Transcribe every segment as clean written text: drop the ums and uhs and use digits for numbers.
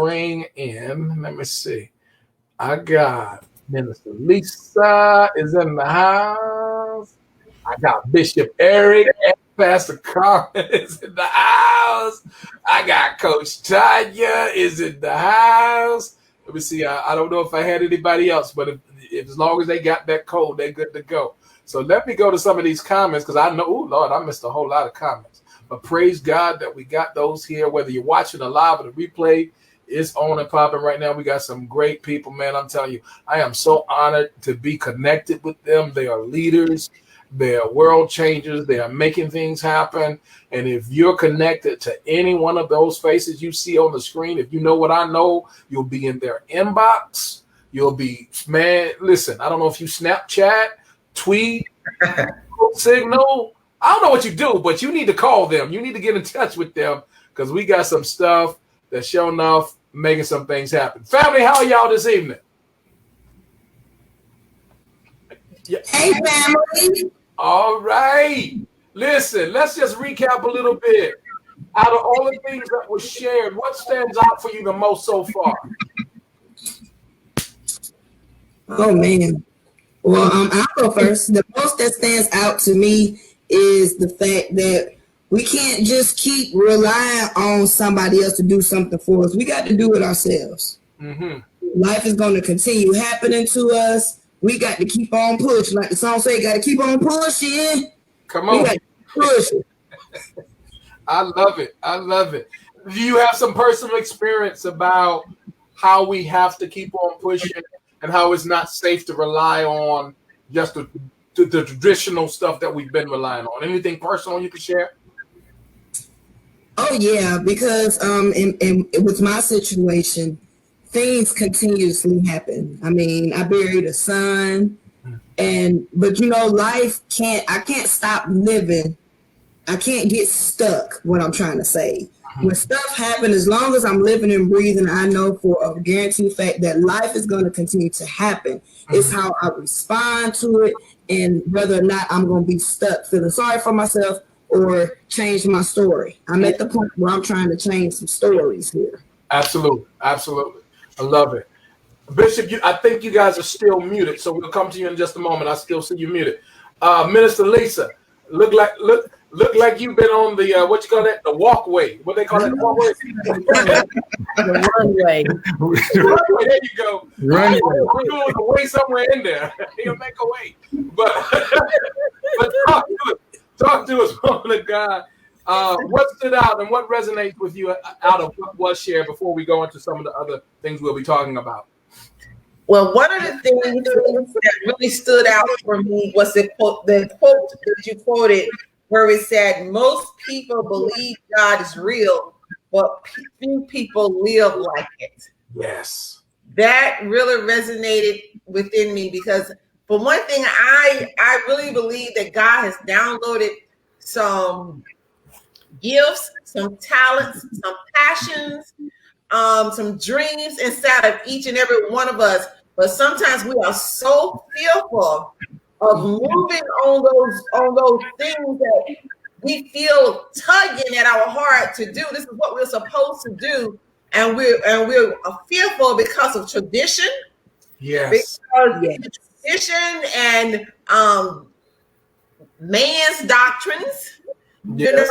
bring in, let me see. I got Minister Lisa is in the house. I got Bishop Eric and Pastor Carmen is in the house. I got Coach Tanya is in the house. Let me see. I don't know if I had anybody else, but if as long as they got that code, they're good to go. So let me go to some of these comments because I know, oh Lord, I missed a whole lot of comments. But praise God that we got those here. Whether you're watching the live or the replay, it's on and popping right now. We got some great people, man. I'm telling you, I am so honored to be connected with them. They are leaders. They are world changers. They are making things happen. And if you're connected to any one of those faces you see on the screen, if you know what I know, you'll be in their inbox. You'll be, man, listen, I don't know if you Snapchat, tweet, Signal. I don't know what you do, but you need to call them. You need to get in touch with them because we got some stuff that's sure enough making some things happen. Family, how are y'all this evening? Yeah. Hey, family. All right. Listen, let's just recap a little bit. Out of all the things that were shared, what stands out for you the most so far? Oh, man. Well, I'll go first. The most that stands out to me is the fact that we can't just keep relying on somebody else to do something for us. We got to do it ourselves. Mm-hmm. Life is going to continue happening to us. We got to keep on pushing. Like the song say, got to keep on pushing. Come on. We got to push. I love it. I love it. Do you have some personal experience about how we have to keep on pushing and how it's not safe to rely on just the traditional stuff that we've been relying on? Anything personal you can share? Oh, yeah, because with my situation, things continuously happen. I mean, I buried a son, but you know, I can't stop living. I can't get stuck, what I'm trying to say. When stuff happens, as long as I'm living and breathing, I know for a guaranteed fact that life is going to continue to happen. It's how I respond to it and whether or not I'm going to be stuck feeling sorry for myself or change my story. I'm at the point where I'm trying to change some stories here. Absolutely. Absolutely. I love it. Bishop, I think you guys are still muted, so we'll come to you in just a moment. I still see you muted. Minister Lisa, look like you've been on the what you call that? The walkway. What they call it? The walkway? The runway. There you go. Runway. We're doing a way somewhere in there. He'll make a way. But talk to us, woman of God. What stood out and what resonates with you out of what was shared before we go into some of the other things we'll be talking about? Well, one of the things that really stood out for me was the quote that you quoted, where it said, most people believe God is real, but few people live like it. Yes. That really resonated within me because, for one thing, I really believe that God has downloaded some gifts, some talents, some passions, some dreams inside of each and every one of us. But sometimes we are so fearful of moving on those things that we feel tugging at our heart to do. This is what we're supposed to do, and we're fearful because of tradition. Yes. Because tradition and man's doctrines. Yes.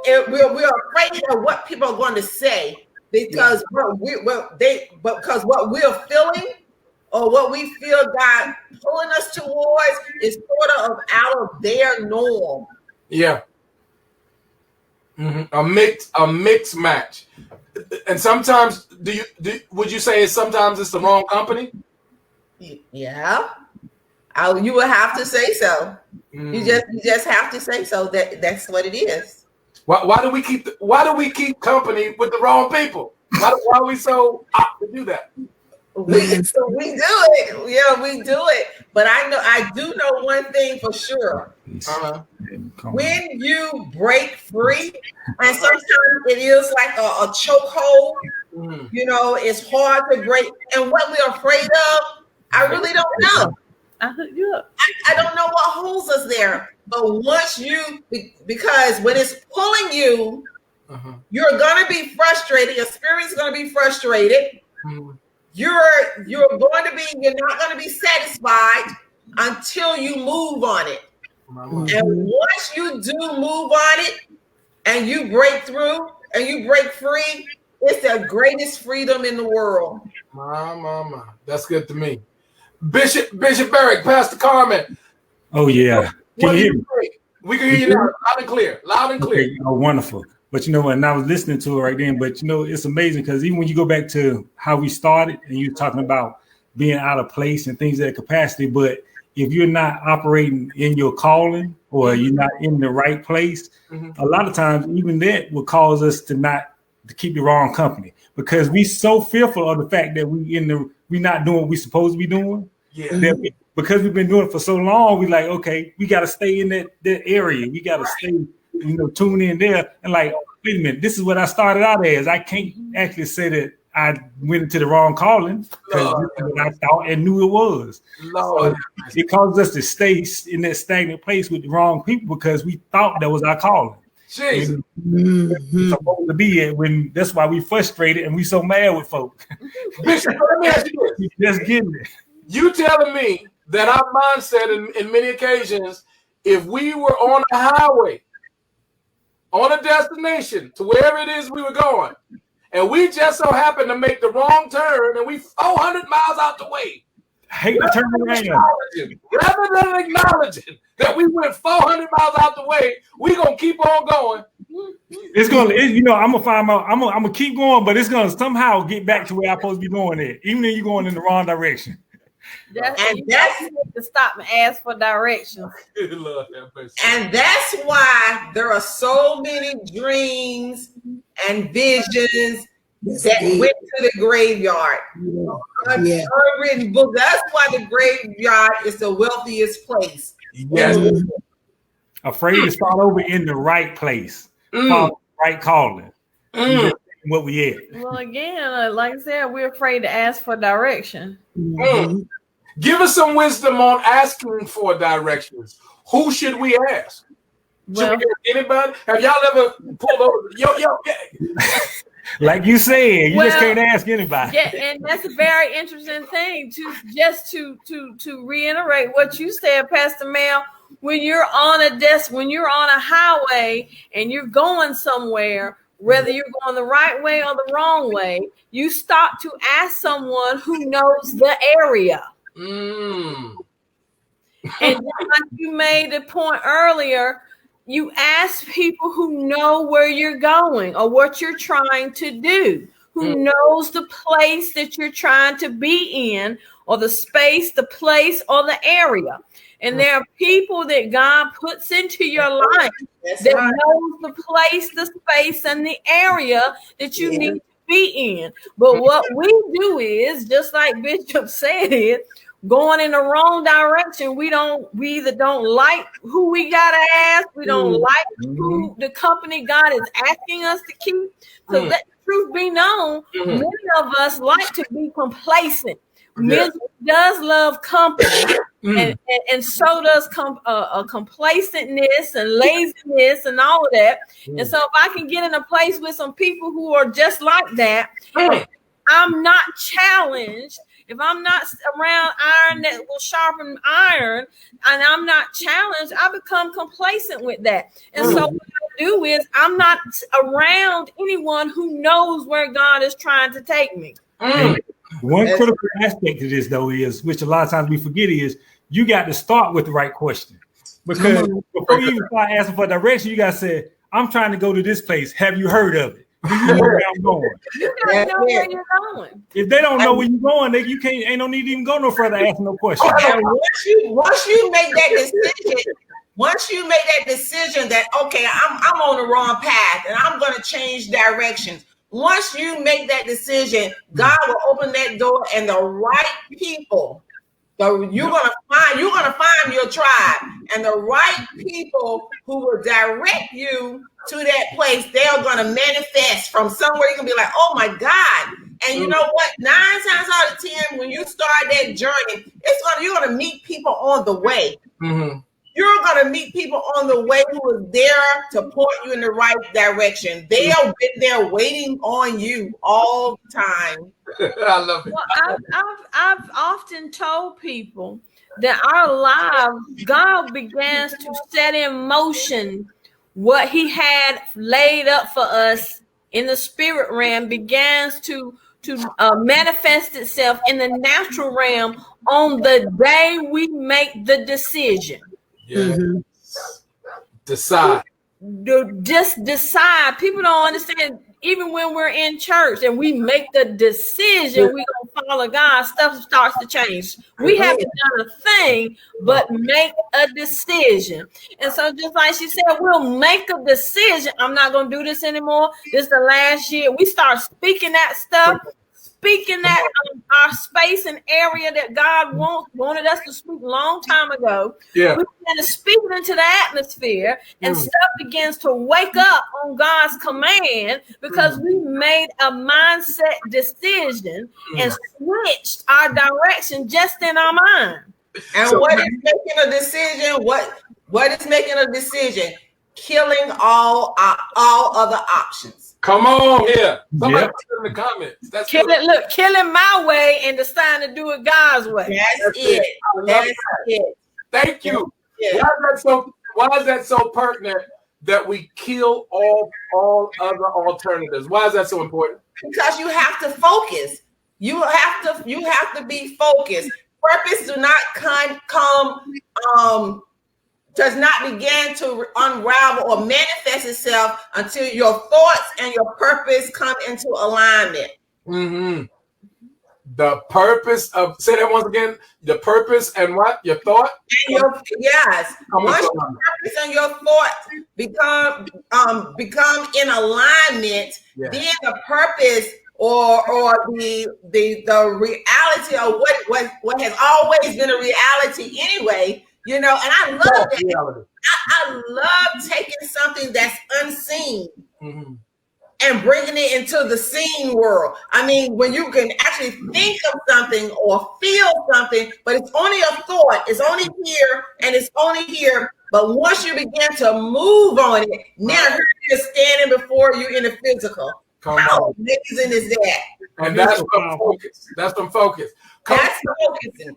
We're afraid of what people are going to say because what we're feeling or what we feel God pulling us towards is sort of out of their norm. Yeah. Mm-hmm. A mixed match. And sometimes would you say sometimes it's the wrong company? Yeah. You would have to say so. You just have to say so. That's what it is. Why do we keep company with the wrong people? Why are we so apt to do that? We do it. Yeah, we do it. But I do know one thing for sure. When you break free, and sometimes it is like a chokehold, you know, it's hard to break. And what we're afraid of, I really don't know. I don't know what holds us there. But once because when it's pulling you, You're going to be frustrated. Your spirit's going to be frustrated. You're not going to be satisfied until you move on it. And once you do move on it and you break through and you break free, it's the greatest freedom in the world. My. That's good to me. Bishop Eric, Pastor Carmen. Oh, yeah. Can you hear me? We can hear you now, loud and clear. Okay, oh, wonderful. But and I was listening to it right then, but it's amazing because even when you go back to how we started and you're talking about being out of place and things at capacity, but if you're not operating in your calling or you're not in the right place, a lot of times even that will cause us to keep the wrong company because we so fearful of the fact that we're not doing what we're supposed to be doing. Yeah. Because we've been doing it for so long, we like, okay, we got to stay in that area. We got to stay, tune in there. And like, wait a minute, this is what I started out as. I can't actually say that I went into the wrong calling because this is what I thought and knew it was. So it causes us to stay in that stagnant place with the wrong people because we thought that was our calling. Jesus. We're supposed to be it when that's why we frustrated and we so mad with folk. Bishop, let me ask you this. Just getting it. You telling me that our mindset in many occasions, if we were on a highway, on a destination to wherever it is we were going, and we just so happened to make the wrong turn and we 400 miles out the way, hate to turn around. Rather than acknowledging that we went 400 miles out the way, we gonna keep on going. It's gonna, I'm gonna find out. I'm gonna keep going, but it's gonna somehow get back to where I'm supposed to be going at, even if you're going in the wrong direction. That's to stop and ask for directions. And that's why there are so many dreams and visions that went to the graveyard. Unwritten book. That's why the graveyard is the wealthiest place. Yes. Afraid to start over in the right place. Right calling. What we at. Well, again, like I said, we're afraid to ask for direction. Give us some wisdom on asking for directions. Who should we ask? Should we ask anybody? Have y'all ever pulled over? Yo. Like you said, you just can't ask anybody. Yeah, and that's a very interesting thing to reiterate what you said, Pastor Mel. When you're on a highway and you're going somewhere, whether you're going the right way or the wrong way, you stop to ask someone who knows the area. And like you made the point earlier, you ask people who know where you're going or what you're trying to do, who knows the place that you're trying to be in, or the space, the place, or the area. And there are people that God puts into your life that knows the place, the space, and the area that you need to be in. But what we do is, just like Bishop said, going in the wrong direction. We either don't like who we gotta ask, we don't like who the company God is asking us to keep. So let the truth be known, many of us like to be complacent. Misery does love company, and so does complacentness and laziness and all of that. And so if I can get in a place with some people who are just like that, I'm not challenged. If I'm not around iron that will sharpen iron, and I'm not challenged, I become complacent with that. And so what I do is I'm not around anyone who knows where God is trying to take me. One critical aspect of this, though, is, which a lot of times we forget, is you got to start with the right question. Because before you even start asking for direction, you got to say, I'm trying to go to this place. Have you heard of it? Do you know where I'm going? You gotta know where you're going. If they don't know where you're going, then you can't. Ain't no need to even go no further asking no questions. Once you make that decision, that okay, I'm on the wrong path and I'm going to change directions. Once you make that decision, God will open that door, and the right people. So you're gonna find your tribe, and the right people who will direct you to that place. They are gonna manifest from somewhere. You're gonna be like, oh my God! And you know what? 9 times out of 10, when you start that journey, you're gonna meet people on the way. you're going to meet people on the way who is there to point you in the right direction. They are there waiting on you all the time. I love it. Well, I've often told people that our lives, God begins to set in motion what He had laid up for us in the spirit realm, begins to manifest itself in the natural realm on the day we make the decision. Yeah. Mm-hmm. Decide. Just decide. People don't understand. Even when we're in church and we make the decision we're gonna follow God, stuff starts to change. We haven't done a thing but make a decision. And so just like she said, we'll make a decision. I'm not gonna do this anymore. This is the last year. We start speaking that stuff, speaking that our space and area that God wanted us to speak a long time ago. Yeah. We begin to speak it into the atmosphere, and stuff begins to wake up on God's command because we made a mindset decision and switched our direction just in our mind. And so, what is making a decision? What is making a decision? Killing all other options. Come on here. Somebody put in the comments. That's killing my way and deciding to do it God's way. That's it. That's it. Thank you. Yeah. Why is that so pertinent that we kill all other alternatives? Why is that so important? Because you have to focus. You have to be focused. Purpose does not begin to unravel or manifest itself until your thoughts and your purpose come into alignment. Mm-hmm. The purpose of, say that once again, the purpose and what? Your thought? And yes. Once your purpose and your thoughts become in alignment, then the purpose or the reality of what has always been a reality anyway. You know, and I love that. I love taking something that's unseen and bringing it into the seen world. I mean, when you can actually think of something or feel something, but it's only a thought. It's only here and it's only here. But once you begin to move on it, now you're standing before you in the physical. How amazing is that? And that's from focus. That's from focus. That's focusing.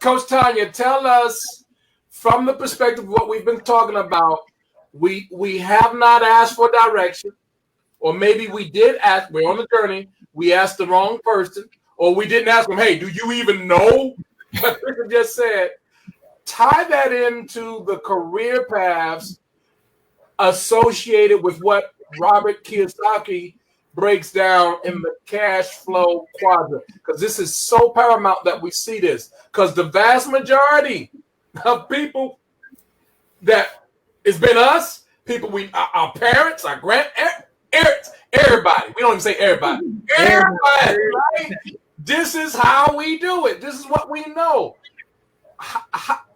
Coach Tanya, tell us, from the perspective of what we've been talking about, we have not asked for direction, or maybe we did ask, we're on the journey, we asked the wrong person, or we didn't ask them, hey, do you even know what Richard just said? Tie that into the career paths associated with what Robert Kiyosaki breaks down in the cash flow quadrant, because this is so paramount that we see this, because the vast majority of people that it's been us, people our parents, our grandparents, everybody. We don't even say everybody. Everybody, right? This is how we do it. This is what we know.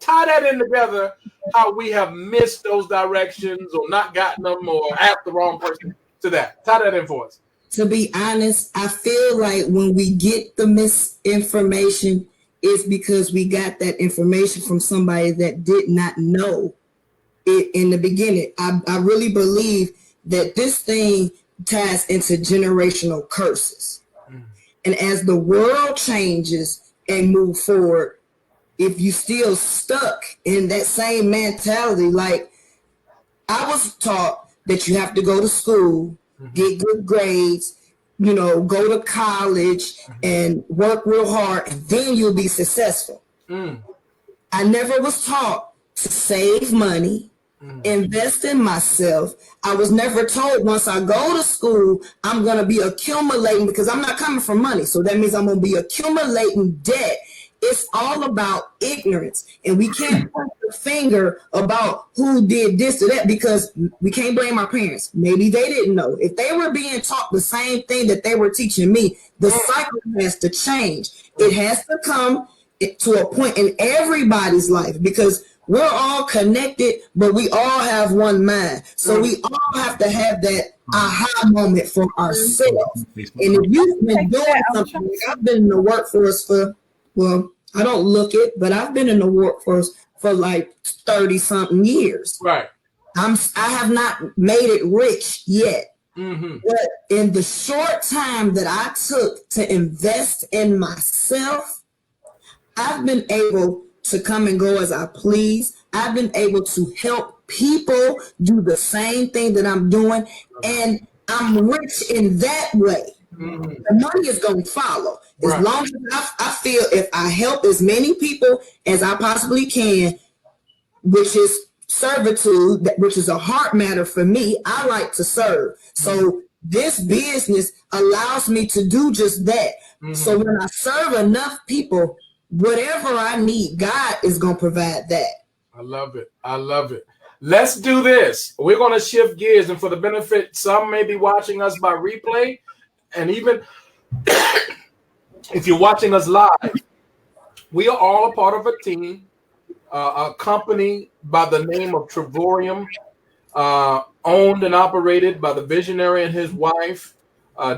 Tie that in together, how we have missed those directions or not gotten them or asked the wrong person to that. Tie that in for us. To be honest, I feel like when we get the misinformation, it's because we got that information from somebody that did not know it in the beginning. I really believe that this thing ties into generational curses. And as the world changes and move forward, if you still stuck in that same mentality, like I was taught that you have to go to school, get good grades, you know, go to college and work real hard, and then you'll be successful. I never was taught to save money, invest in myself. I was never told once I go to school, I'm going to be accumulating, because I'm not coming from money. So that means I'm going to be accumulating debt. It's all about ignorance. And we can't point the finger about who did this or that, because we can't blame our parents. Maybe they didn't know. If they were being taught the same thing that they were teaching me, the cycle has to change. It has to come to a point in everybody's life, because we're all connected, but we all have one mind. So we all have to have that aha moment for ourselves. And if you've been doing something, I've been in the workforce for, well, I don't look it, but I've been in the workforce for like 30 something years. Right. I have not made it rich yet. Mm-hmm. But in the short time that I took to invest in myself, I've been able to come and go as I please. I've been able to help people do the same thing that I'm doing. And I'm rich in that way. Mm-hmm. The money is going to follow. As Right. long as I feel if I help as many people as I possibly can, which is servitude, which is a heart matter for me. I like to serve. So this business allows me to do just that. Mm-hmm. So when I serve enough people, whatever I need, God is going to provide that. I love it. I love it. Let's do this. We're going to shift gears, and for the benefit, some may be watching us by replay, and even if you're watching us live, we are all a part of a team, a company by the name of Travorium, owned and operated by the visionary and his wife,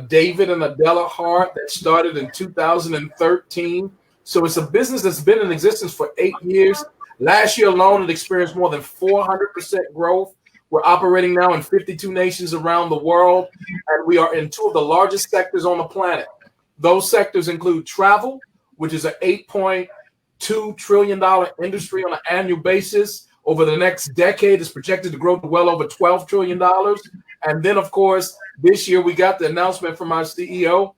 David and Adela Hart, that started in 2013. So it's a business that's been in existence for 8 years. Last year alone, it experienced more than 400% growth. We're operating now in 52 nations around the world, and we are in 2 of the largest sectors on the planet. Those sectors include travel, which is an $8.2 trillion industry on an annual basis. Over the next decade, it's projected to grow to well over $12 trillion. And then, of course, this year we got the announcement from our CEO,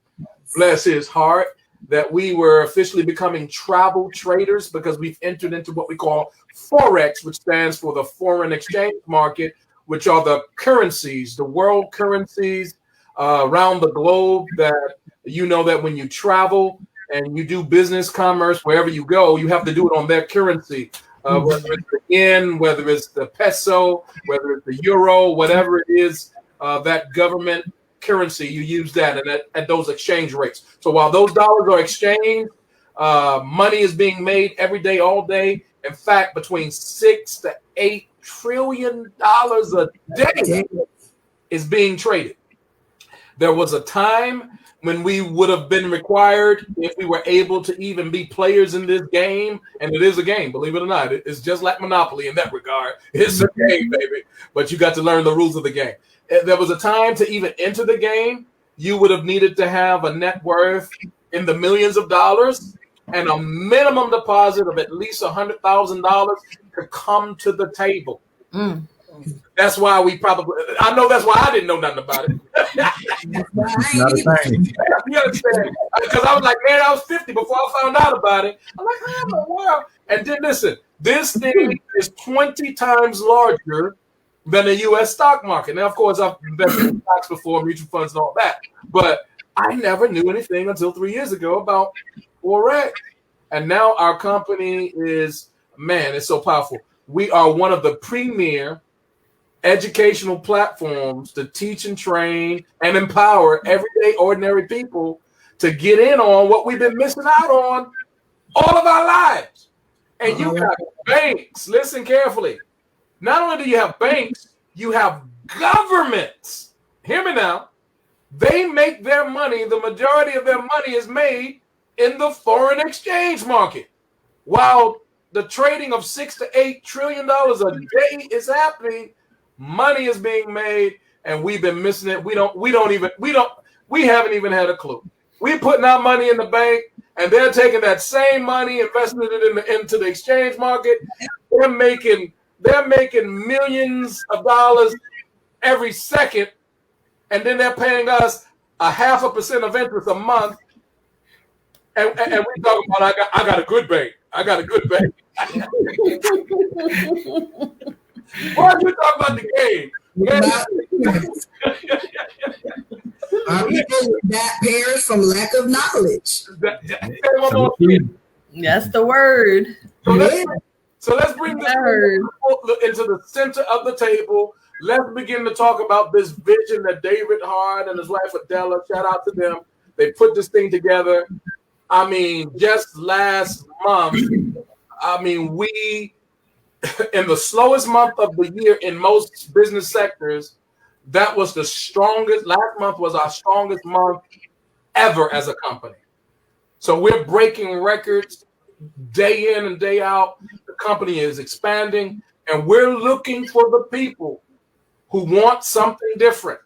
bless his heart, that we were officially becoming travel traders because we've entered into what we call Forex, which stands for the foreign exchange market, which are the currencies, the world currencies around the globe that you know that when you travel and you do business, commerce, wherever you go, you have to do it on their currency, whether it's the yen, whether it's the peso, whether it's the euro, whatever it is, that government currency, you use that and at those exchange rates. So while those dollars are exchanged, money is being made every day, all day. In fact, between $6 to $8 trillion a day is being traded. There was a time when we would have been required, if we were able to even be players in this game, and it is a game, believe it or not. It's just like Monopoly in that regard. It's a game, baby. But you got to learn the rules of the game. There was a time to even enter the game, you would have needed to have a net worth in the millions of dollars and a minimum deposit of at least $100,000 to come to the table. That's why I know that's why I didn't know nothing about it. Not a thing. You understand? Because I was like, man, I was 50 before I found out about it. I'm like, how in the world? And then listen, this thing is 20 times larger than the U.S. stock market. Now, of course, I've invested in stocks before, mutual funds and all that. But I never knew anything until 3 years ago about Forex. And now our company is, man, it's so powerful. We are one of the premier educational platforms to teach and train and empower everyday ordinary people to get in on what we've been missing out on all of our lives. And you got banks, listen carefully. Not only do you have banks, you have governments. Hear me now. They make their money, the majority of their money is made in the foreign exchange market. While the trading of $6 to $8 trillion a day is happening, money is being made, and we've been missing it. We haven't even had a clue. We're putting our money in the bank, and they're taking that same money, investing it into the exchange market. They're making millions of dollars every second, and then they're paying us 0.5% of interest a month. And we talking about I got a good bank. I got a good bank. Why are you talking about the game? Our people that perish from lack of knowledge. That's the word. So let's bring this into the center of the table. Let's begin to talk about this vision that David Hart and his wife Adela, shout out to them. They put this thing together. I mean, just last month, we, in the slowest month of the year in most business sectors, that was the strongest. Last month was our strongest month ever as a company. So we're breaking records day in and day out. The company is expanding, and we're looking for the people who want something different.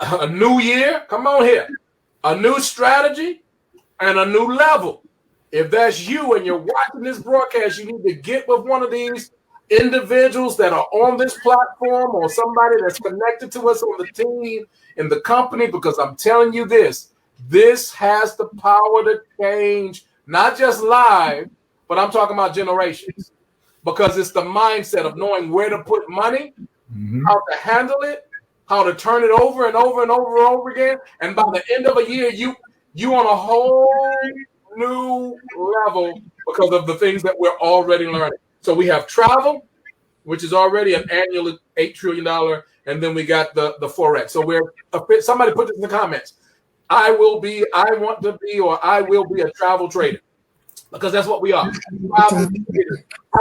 A new year, come on here. A new strategy and a new level. If that's you and you're watching this broadcast, you need to get with one of these individuals that are on this platform or somebody that's connected to us on the team in the company, because I'm telling you this has the power to change not just live, but I'm talking about generations, because it's the mindset of knowing where to put money, how to handle it, how to turn it over and over and over and over again. And by the end of a year, you on a whole new level because of the things that we're already learning. So we have travel, which is already an annual $8 trillion, and then we got the Forex. So somebody put this in the comments. I want to be, or I will be a travel trader, because that's what we are.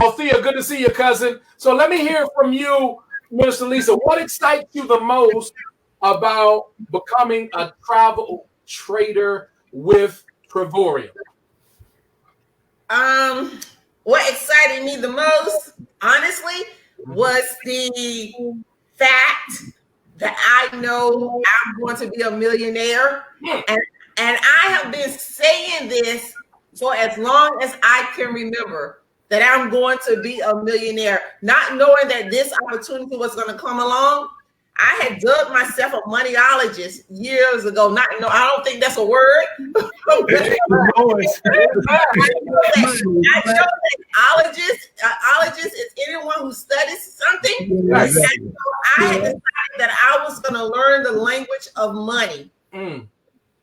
Althea, good to see you, cousin. So let me hear from you, Minister Lisa. What excites you the most about becoming a travel trader with Travorium? What excited me the most, honestly, was the fact that I know I'm going to be a millionaire. And I have been saying this for as long as I can remember, that I'm going to be a millionaire, not knowing that this opportunity was going to come along. I had dubbed myself a moneyologist years ago. I don't think that's a word. I know that ologist is anyone who studies something. Yes. And so I had decided that I was going to learn the language of money. And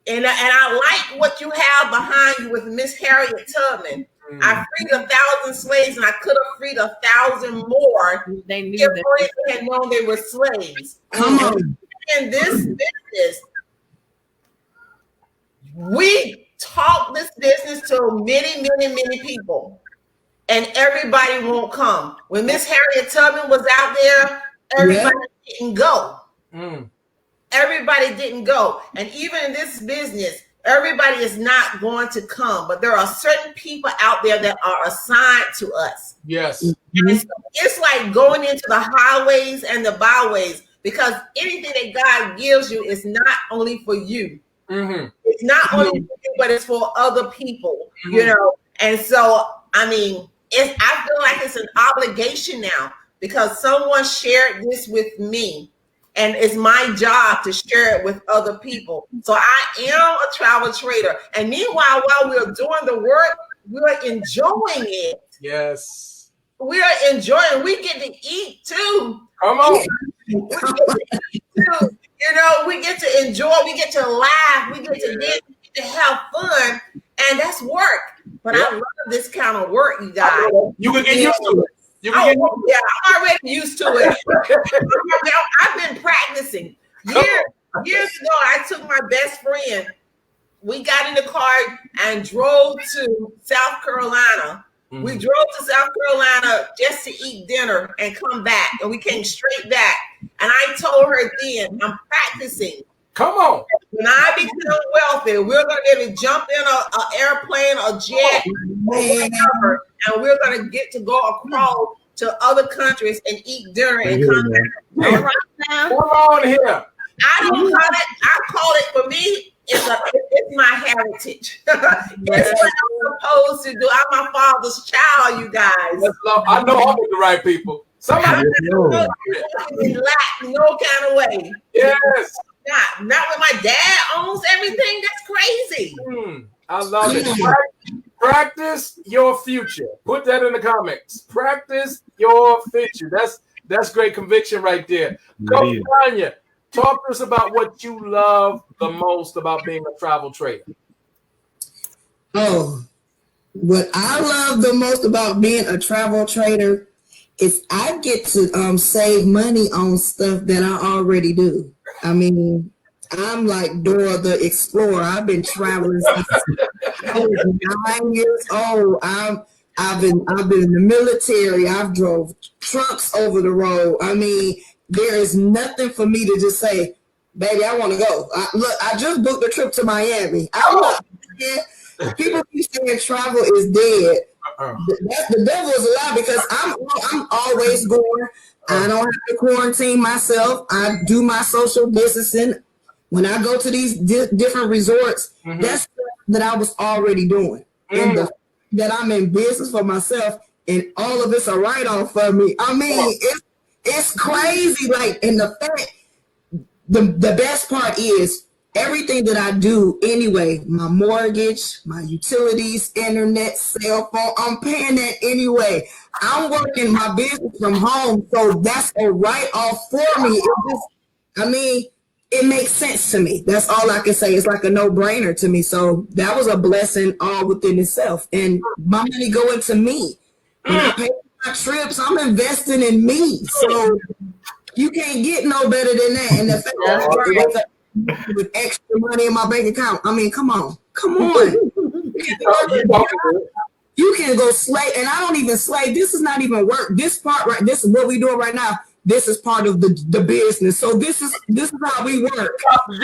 I like what you have behind you with Miss Harriet Tubman. I freed 1,000 slaves, and I could have freed 1,000 more if they had known they were slaves. Come on. In this business, we taught this business to many, many, many people, and everybody won't come. When Miss Harriet Tubman was out there, everybody didn't go. Everybody didn't go. And even in this business, everybody is not going to come, but there are certain people out there that are assigned to us. Yes. And so it's like going into the highways and the byways, because anything that God gives you is not only for you. It's not only for you, but it's for other people, you know? And so, I mean, I feel like it's an obligation now, because someone shared this with me. And it's my job to share it with other people. So I am a travel trader. And meanwhile, while we're doing the work, we're enjoying it. Yes. We're enjoying. We get to eat too. Come on. You know, we get to enjoy. We get to laugh. We get to dance. We get to have fun. And that's work. But I love this kind of work, you guys. You can get used to it. I'm already used to it. I've been practicing. Years ago, I took my best friend. We got in the car and drove to South Carolina. We drove to South Carolina just to eat dinner and come back. And we came straight back. And I told her then, I'm practicing. Come on. When I become wealthy, we're going to be able to jump in an airplane, a jet, whatever, and we're going to get to go across to other countries and eat dinner and come back. All right now. Come on here. I don't call it. I call it, for me, it's my heritage. It's what I'm supposed to do. I'm my father's child, you guys. I know I'm with the right people. Somebody in Latin, no kind of way. Yes. Not when my dad owns everything. That's crazy. I love it. Practice your future. Put that in the comments. Practice your future. That's great conviction right there. Coach Tanya, talk to us about what you love the most about being a travel trader. Oh, what I love the most about being a travel trader is I get to save money on stuff that I already do. I mean, I'm like Dora the Explorer. I've been traveling since I was 9 years old. I've been in the military. I've drove trucks over the road. I mean, there is nothing for me to just say, baby, I want to go. I just booked a trip to Miami. People keep saying travel is dead. The devil is a lie because I'm always going. I don't have to quarantine myself. I do my social distancing. When I go to these different resorts, that's that I was already doing. And the that I'm in business for myself, and all of it's a write-off for me. I mean, it's crazy. Like, and the fact, the best part is everything that I do anyway, my mortgage, my utilities, internet, cell phone, I'm paying that anyway. I'm working my business from home, so that's a write-off for me. It makes sense to me. That's all I can say. It's like a no-brainer to me. So that was a blessing all within itself. And my money going to me. When I pay for my trips, I'm investing in me. So you can't get no better than that. And the fact that I with extra money in my bank account, I mean, come on. You can go slave, and I don't even slave. This is not even work. This part, right? This is what we doing right now. This is part of the business. So this is how we work. Come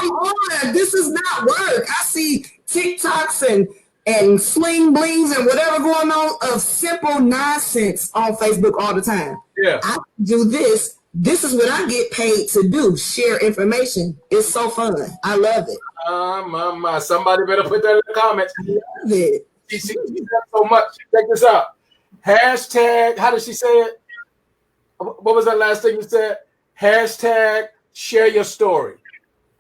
on, this is not work. I see TikToks and sling blings and whatever going on of simple nonsense on Facebook all the time. Yeah. I do this. This is what I get paid to do. Share information. It's so fun. I love it. Somebody better put that in the comments. I love it. She said so much. Check this out. Hashtag, how did she say it? What was that last thing you said? Hashtag share your story.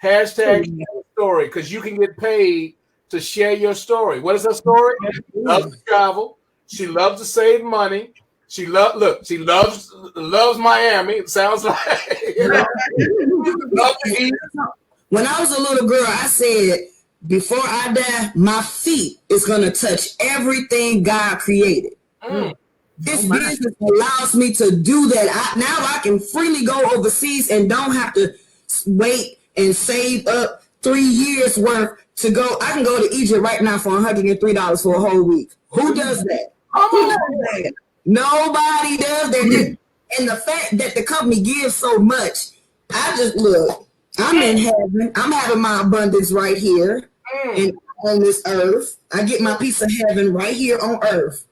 Hashtag share your story, because you can get paid to share your story. What is her story? She loves to travel. She loves to save money. She loves Miami. It sounds like When I was a little girl, I said, before I die, my feet is gonna touch everything God created. This business allows me to do that. Now I can freely go overseas and don't have to wait and save up 3 years worth to go. I can go to Egypt right now for $103 for a whole week. Who does that? Who does that? Nobody does that. And the fact that the company gives so much, I just look. I'm in heaven. I'm having my abundance right here and on this earth. I get my piece of heaven right here on earth.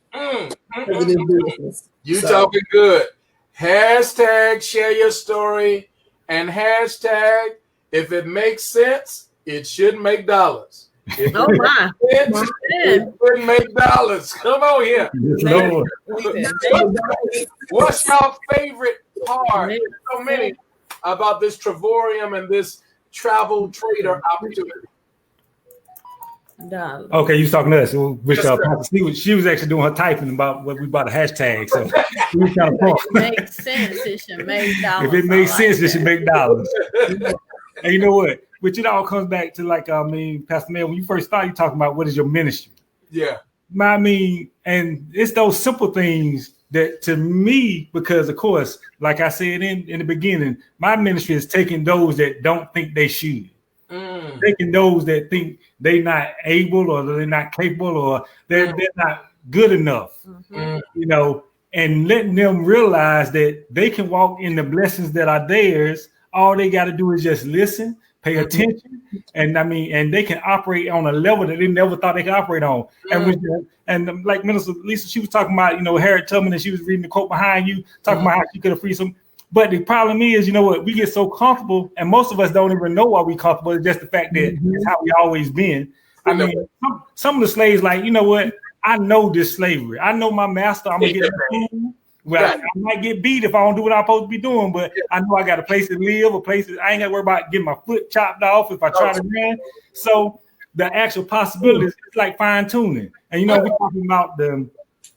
You talking good. Hashtag share your story, and hashtag if it makes sense, it should make dollars. If it should make dollars. Come on here. What's your favorite part? There's so many about this Travorium and this travel trader opportunity. Okay, you was talking to us. Which she was actually doing her typing about what we bought a hashtag. So we was kind of if it makes sense, it should make dollars. If it makes sense, it should make dollars. And you know what? Which it all comes back to, like, Pastor Mel, when you first started, you talking about what is your ministry. Yeah. I mean, and it's those simple things that, to me, because of course, like I said in the beginning, my ministry is taking those that don't think they should. Taking those that think they're not able or they're not capable or they're not good enough, you know, and letting them realize that they can walk in the blessings that are theirs. All they got to do is just listen, pay attention, and they can operate on a level that they never thought they could operate on. And like Minister Lisa, she was talking about, you know, Harriet Tubman, and she was reading the quote behind you, talking about how she could have freed some. But the problem is, you know what, we get so comfortable, and most of us don't even know why we comfortable. It's just the fact that it's how we always been. I mean, some of the slaves, like, you know what, I know this slavery. I know my master. I'm gonna get food. Well, I might get beat if I don't do what I'm supposed to be doing, but I know I got a place to live, a place that I ain't got to worry about getting my foot chopped off if I try to run. So the actual possibilities, it's like fine tuning. And, you know, we're talking about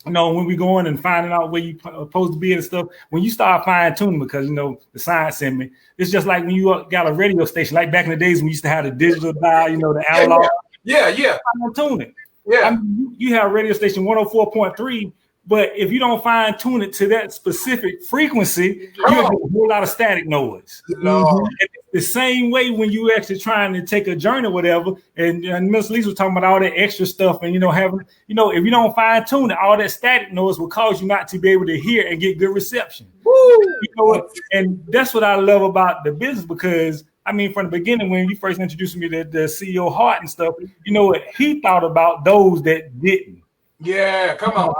when we going and finding out where you supposed to be and stuff, when you start fine tuning, because, you know, the science in me, it's just like when you got a radio station, like back in the days when we used to have the digital dial, you know, the analog. Yeah. Fine tuning. Yeah. I mean, you have radio station 104.3, but if you don't fine tune it to that specific frequency, you get a whole lot of static noise. The same way when you actually trying to take a journey or whatever, and Miss Lisa was talking about all that extra stuff, and, you know, having, you know, if you don't fine tune it, all that static noise will cause you not to be able to hear and get good reception. You know, and that's what I love about the business, because I mean, from the beginning, when you first introduced me to the CEO Hart and stuff, you know what, he thought about those that didn't. Yeah, come on.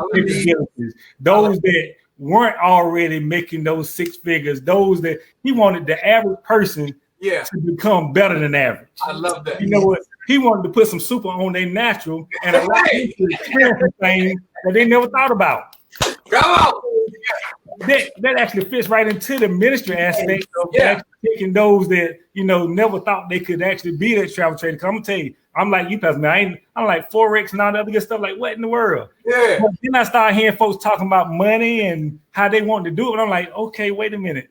Those that weren't already making those six figures, those that he wanted the average person to become better than average. I love that. You know what? He wanted to put some super on their natural and allow them to experience things that they never thought about. Come on. That actually fits right into the ministry aspect of actually taking those that never thought they could actually be that travel trader. I'm gonna tell you, I'm like you, Pastor. I'm like Forex and all the other good stuff. Like, what in the world? Yeah. But then I started hearing folks talking about money and how they want to do it. And I'm like, okay, wait a minute.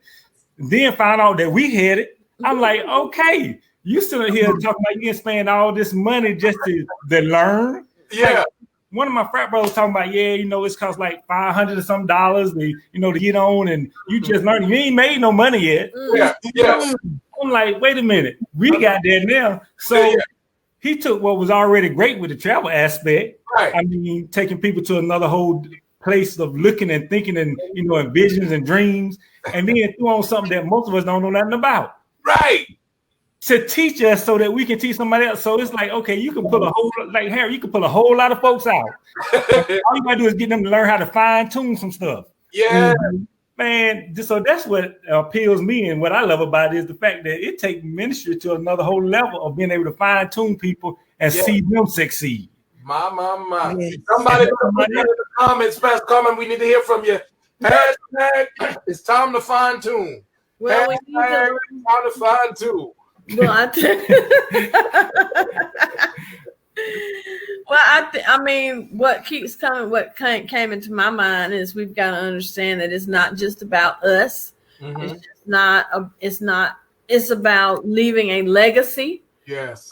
Then found out that we had it. I'm like, okay, you sitting here talking about you can spend all this money just to learn. Yeah. Like, one of my frat brothers talking about, it's cost like $500 or some dollars, to get on, and you just learn. You ain't made no money yet. Yeah. I'm like, wait a minute, we got there now. So he took what was already great with the travel aspect. Right. I mean, taking people to another whole place of looking and thinking and and visions and dreams, and then threw on something that most of us don't know nothing about. Right. To teach us so that we can teach somebody else. So it's like, okay, you can pull Harry, you can pull a whole lot of folks out. All you gotta do is get them to learn how to fine tune some stuff. Yeah. Man, so that's what appeals me, and what I love about it is the fact that it takes ministry to another whole level of being able to fine tune people and see them succeed. My. Somebody put in the comments, Pastor Carmen, we need to hear from you. Hashtag, it's time to fine tune. Well, hashtag, time to fine tune. Well, I mean, what keeps coming, what came into my mind is we've got to understand that it's not just about us. Mm-hmm. It's just not. It's about leaving a legacy. Yes.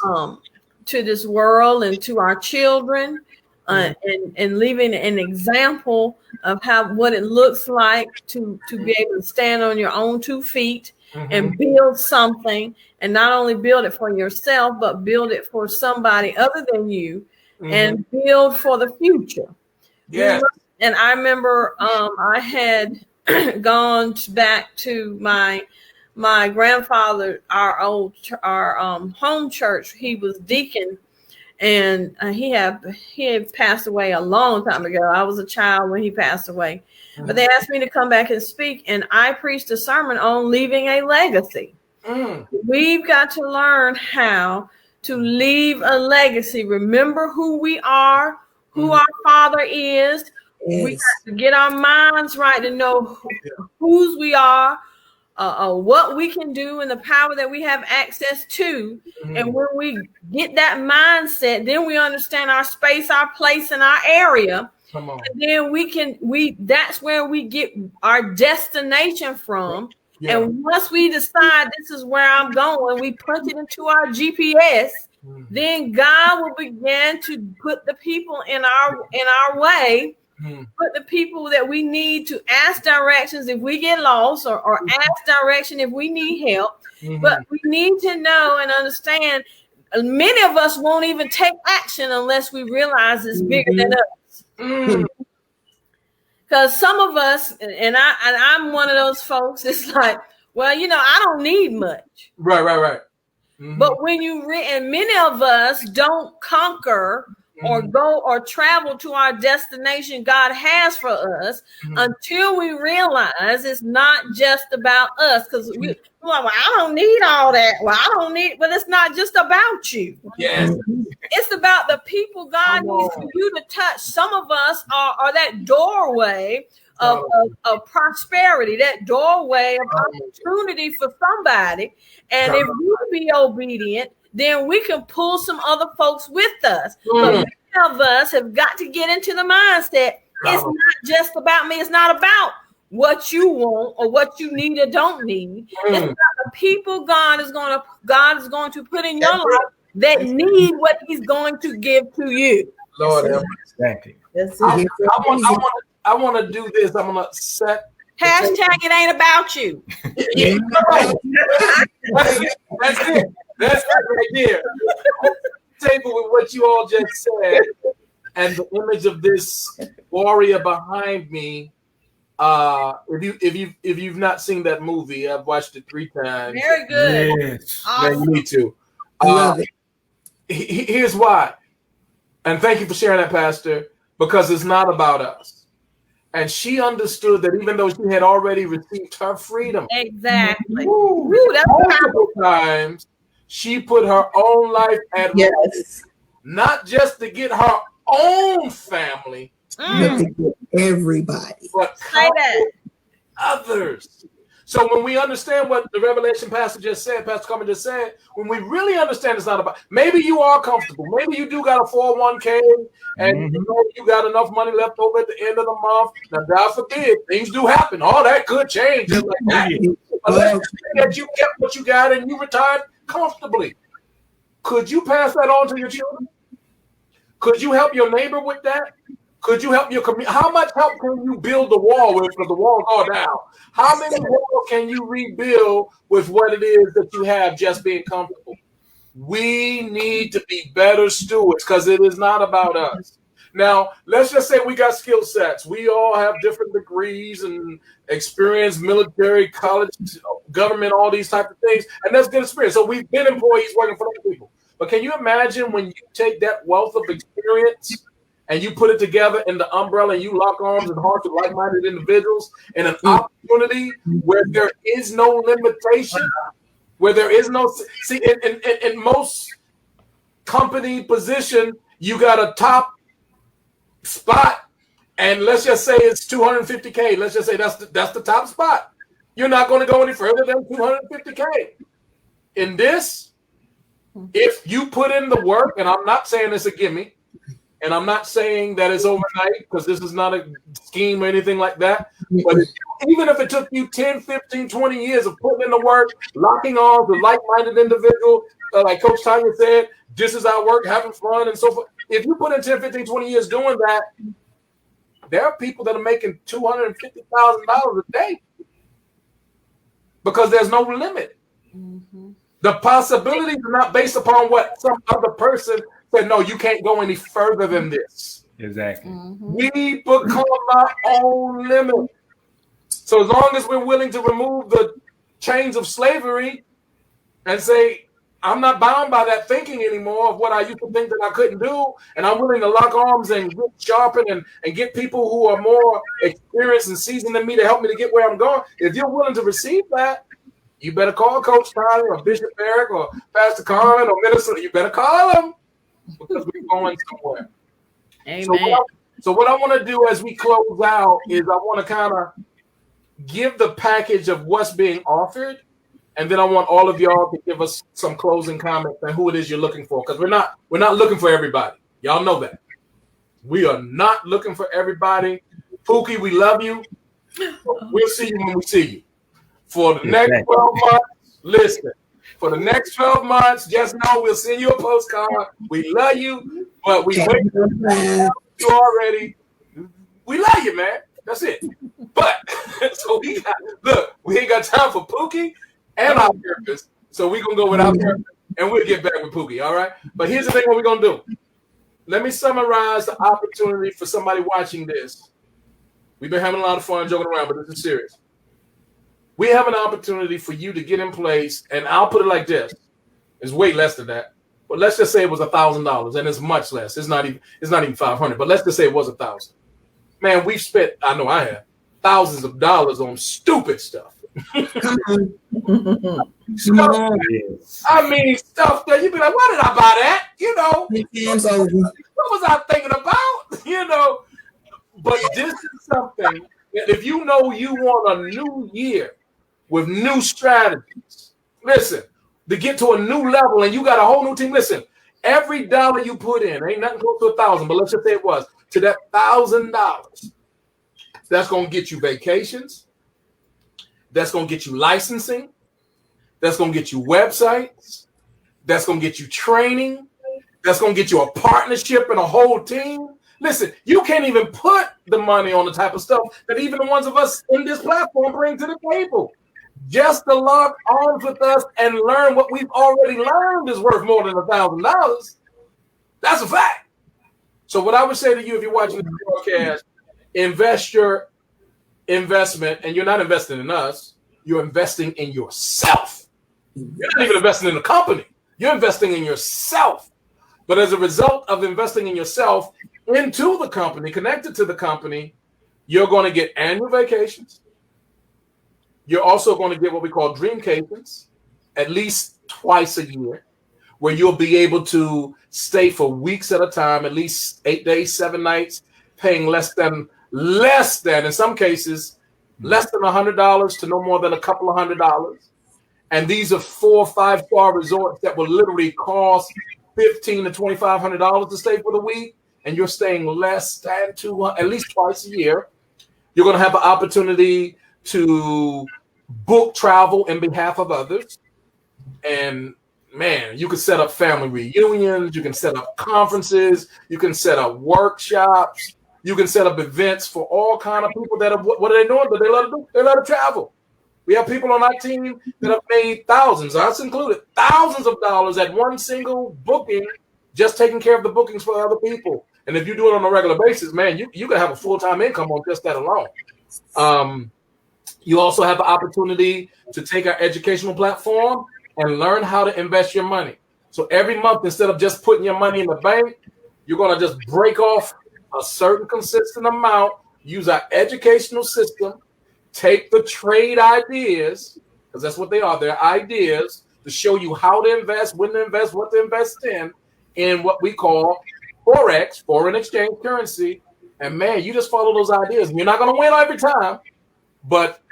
To this world and to our children, and leaving an example of what it looks like to be able to stand on your own 2 feet. Mm-hmm. And build something, and not only build it for yourself, but build it for somebody other than you, and build for the future. Yeah. And I remember I had gone back to my grandfather, our home church. He was deacon, and he had passed away a long time ago. I was a child when he passed away. But they asked me to come back and speak, and I preached a sermon on leaving a legacy. We've got to learn how to leave a legacy. Remember who we are, who our Father is. Yes. We got to get our minds right to know whose we are, what we can do, and the power that we have access to. And when we get that mindset, then we understand our space, our place, and our area. Come on. And then that's where we get our destination from. Yeah. And once we decide this is where I'm going, we punch it into our GPS, then God will begin to put the people in our way, put the people that we need to ask directions if we get lost, or ask direction if we need help. But we need to know and understand, many of us won't even take action unless we realize it's bigger than us. Because some of us, and I'm one of those folks, it's like, well, I don't need much. Right. But when and many of us don't conquer or go or travel to our destination God has for us until we realize it's not just about us. Because we're like, well, I don't need all that. Well, I don't need, but it's not just about you. Yes. It's about the people God needs for you to touch. Some of us are that doorway of prosperity, that doorway of opportunity for somebody. And if we be obedient, then we can pull some other folks with us. But many of us have got to get into the mindset. It's not just about me. It's not about what you want or what you need or don't need. It's about the people God is going to put in your life that need what He's going to give to you. Lord, exactly. That's it. I want to do this. I'm going to set. Hashtag it ain't about you. That's it. That's right there. Table with what you all just said, and the image of this warrior behind me. If you've not seen that movie, I've watched it 3 times. Very good. Yes. Awesome. You need to. Here's why, and thank you for sharing that, Pastor. because it's not about us. And she understood that even though she had already received her freedom, Exactly. That's multiple times she put her own life at risk, Yes. not just to get her own family, But to get everybody. but Say that. others. So when we understand what the Revelation pastor just said, Pastor Carmen just said, when we really understand it's not about, maybe you are comfortable. Maybe you do got a 401k and you know you got enough money left over at the end of the month. Now, God forbid, things do happen. All that could change just like that. But let's say that you kept what you got and you retired comfortably. Could you pass that on to your children? Could you help your neighbor with that? Could you help your community? How much help can you build the wall with? Because the walls are down. How many walls can you rebuild with what it is that you have just being comfortable? We need to be better stewards because it is not about us. Now, let's just say we got skill sets. We all have different degrees and experience, military, college, government, all these types of things. And that's good experience. So we've been employees working for other people. But can you imagine when you take that wealth of experience and you put it together in the umbrella and you lock arms and hearts with like-minded individuals in an opportunity where there is no limitation, where there is no, see, in most company position, you got a top spot, and let's just say it's 250K. Let's just say that's the top spot. You're not going to go any further than 250K. In this, if you put in the work, and I'm not saying it's a gimme, and I'm not saying that it's overnight because this is not a scheme or anything like that. But even if it took you 10, 15, 20 years of putting in the work, locking arms with like-minded individuals, like Coach Tanya said, this is our work, having fun and so forth. If you put in 10, 15, 20 years doing that, there are people that are making $250,000 a day because there's no limit. Mm-hmm. The possibilities are not based upon what some other person said, no, you can't go any further than this. Exactly. Mm-hmm. We become our own limit. So as long as we're willing to remove the chains of slavery and say, I'm not bound by that thinking anymore of what I used to think that I couldn't do, and I'm willing to lock arms and get sharpened and get people who are more experienced and seasoned than me to help me to get where I'm going. If you're willing to receive that, you better call Coach Tyler or Bishop Eric or Pastor Carmen or Minister. You better call them because we're going somewhere. Amen. So what I want to do as we close out is I want to kind of give the package of what's being offered, and then I want all of y'all to give us some closing comments and who it is you're looking for, because we're not looking for everybody. Y'all know that. We are not looking for everybody. Pookie, we love you. We'll see you when we see you. For the next 12 months, listen. For the next 12 months, just know we'll send you a postcard. We love you, but we wait you already. We love you, man. That's it. But so we ain't got time for Pookie and our therapist. So we're gonna go with our therapist and we'll get back with Pookie, all right? But here's the thing, what we're gonna do. Let me summarize the opportunity for somebody watching this. We've been having a lot of fun joking around, but this is serious. We have an opportunity for you to get in place, and I'll put it like this. It's way less than that. But let's just say it was $1,000, and it's much less. It's not even 500, but let's just say it was 1,000. Man, we've spent, I know I have, thousands of dollars on stupid stuff. Stuff, I mean, stuff that you'd be like, why did I buy that? You know, what was I thinking about? You know, but this is something that if you know you want a new year with new strategies, listen, to get to a new level and you got a whole new team, listen, every dollar you put in, ain't nothing close to 1,000, but let's just say it was, to that $1,000, that's going to get you vacations. That's going to get you licensing. That's going to get you websites. That's going to get you training. That's going to get you a partnership and a whole team. Listen, you can't even put the money on the type of stuff that even the ones of us in this platform bring to the table. Just to lock arms with us and learn what we've already learned is worth more than $1,000. That's a fact. So what I would say to you if you're watching this broadcast, invest your investment, and you're not investing in us, you're investing in yourself. You're not even investing in the company. You're investing in yourself. But as a result of investing in yourself, into the company, connected to the company, you're going to get annual vacations. You're also going to get what we call dreamcations, at least twice a year, where you'll be able to stay for weeks at a time, at least 8 days, 7 nights, paying less than, in some cases, less than $100 to no more than a couple of $100. And these are 4 or 5 star resorts that will literally cost $1,500 to $2,500 to stay for the week, and you're staying less than at least twice a year. You're going to have an opportunity to book travel in behalf of others. And man, you can set up family reunions, you can set up conferences, you can set up workshops, you can set up events for all kind of people that are, what are they doing? But they love to do, they love to travel. We have people on our team that have made thousands, us included, thousands of dollars at one single booking, just taking care of the bookings for other people. And if you do it on a regular basis, man, you can have a full-time income on just that alone. You also have the opportunity to take our educational platform and learn how to invest your money. So every month, instead of just putting your money in the bank, you're going to just break off a certain consistent amount, use our educational system, take the trade ideas, because that's what they are. They're ideas to show you how to invest, when to invest, what to invest in what we call Forex, foreign exchange currency. And man, you just follow those ideas. You're not going to win every time, but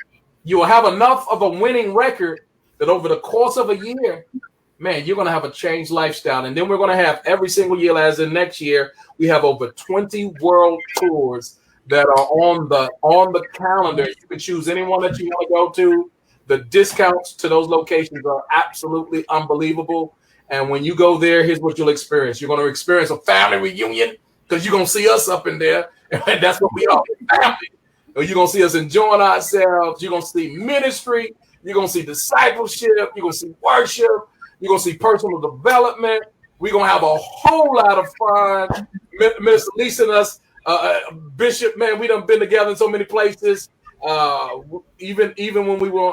you will have enough of a winning record that over the course of a year, man, you're going to have a changed lifestyle. And then we're going to have every single year, as in next year, we have over 20 world tours that are on the calendar. You can choose anyone that you want to go to. The discounts to those locations are absolutely unbelievable. And when you go there, here's what you'll experience. You're going to experience a family reunion because you're going to see us up in there. And that's what we are, family. You're going to see us enjoying ourselves. You're going to see ministry. You're going to see discipleship. You're going to see worship. You're going to see personal development. We're going to have a whole lot of fun. Minister Lisa and us, Bishop, man, we done been together in so many places. Even when we were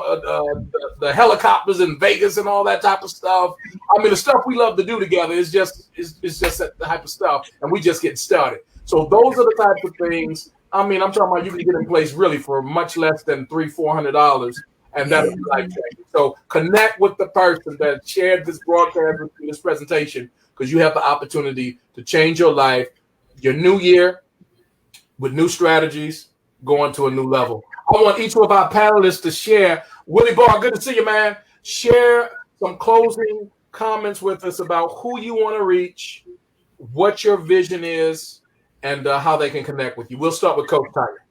the helicopters in Vegas and all that type of stuff. I mean, the stuff we love to do together is just that type of stuff, and we just get started. So those are the types of things. I mean, I'm talking about you can get in place really for much less than $300-400, and that'll be life changing. So connect with the person that shared this broadcast with you, this presentation, because you have the opportunity to change your life, your new year, with new strategies, going to a new level. I want each of our panelists to share. Willie Barr, good to see you, man. Share some closing comments with us about who you want to reach, what your vision is, and how they can connect with you. We'll start with Coach Tiger.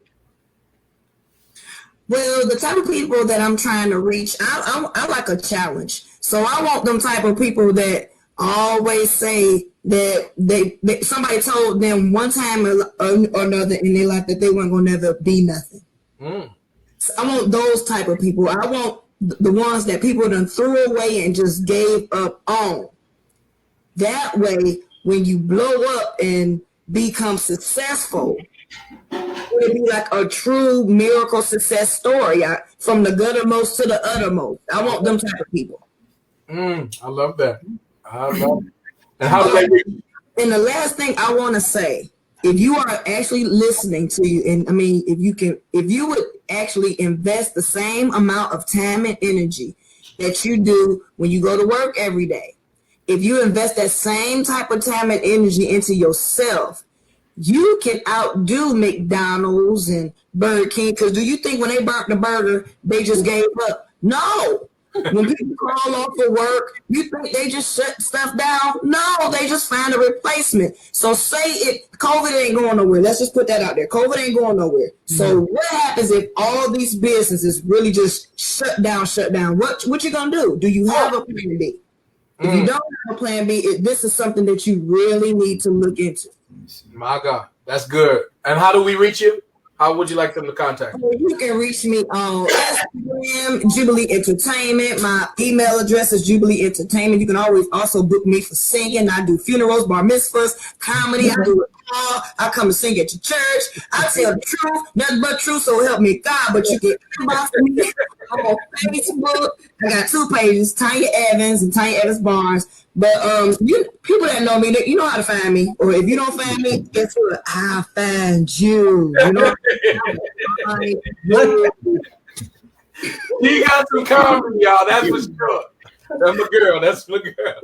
Well, the type of people that I'm trying to reach, I like a challenge. So I want them type of people that always say that they somebody told them one time or another in their life that they weren't going to never be nothing. So I want those type of people. I want the ones that people done threw away and just gave up on. That way, when you blow up and become successful, it'll be like a true miracle success story, from the guttermost to the uttermost. I want them type of people. I love that. I love it. And how do they reach you? And the last thing I want to say, if you are actually listening to you, and I mean, if you would actually invest the same amount of time and energy that you do when you go to work every day, if you invest that same type of time and energy into yourself, you can outdo McDonald's and Burger King. Because do you think when they burnt the burger, they just gave up? No. When people call off for work, you think they just shut stuff down? No, they just find a replacement. So say COVID ain't going nowhere. Let's just put that out there. COVID ain't going nowhere. So what happens if all these businesses really just shut down? What you gonna do? Do you have a plan B? If you don't have a plan B, this is something that you really need to look into. My God, that's good. And how do we reach you? How would you like them to contact you? You can reach me on Instagram, Jubilee Entertainment. My email address is Jubilee Entertainment. You can always also book me for singing. I do funerals, bar mitzvahs, comedy. I do it I come and sing at your church. I tell the truth, nothing but truth, so help me God. But you can inbox me. I'm on Facebook. I got 2 pages, Tanya Evans and Tanya Evans Barnes. But you people that know me, you know how to find me. Or if you don't find me, guess what? I'll find you. You know. You got some comedy, y'all. That's for sure. That's my girl. That's my girl.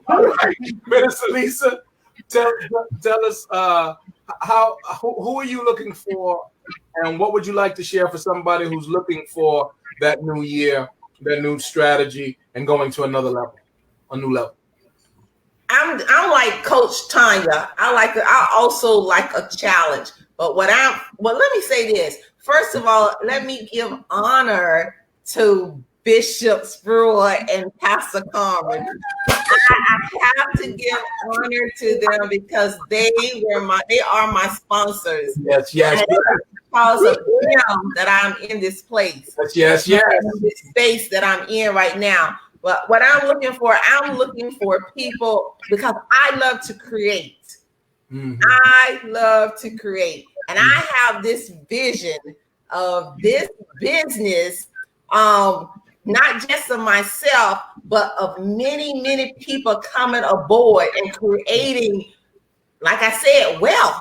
All right, Minister Lisa, tell us who are you looking for, and what would you like to share for somebody who's looking for that new year, that new strategy, and going to another level, a new level? I'm like Coach Tanya. I also like a challenge. But let me say this. First of all, let me give honor to Bishop Spruill and Pastor Carmen. I have to give honor to them because they are my sponsors. Yes. And because of them that I'm in this place. Yes. In this space that I'm in right now. But what I'm looking for people because I love to create. Mm-hmm. I love to create. And I have this vision of this business, not just of myself, but of many, many people coming aboard and creating, like I said, wealth.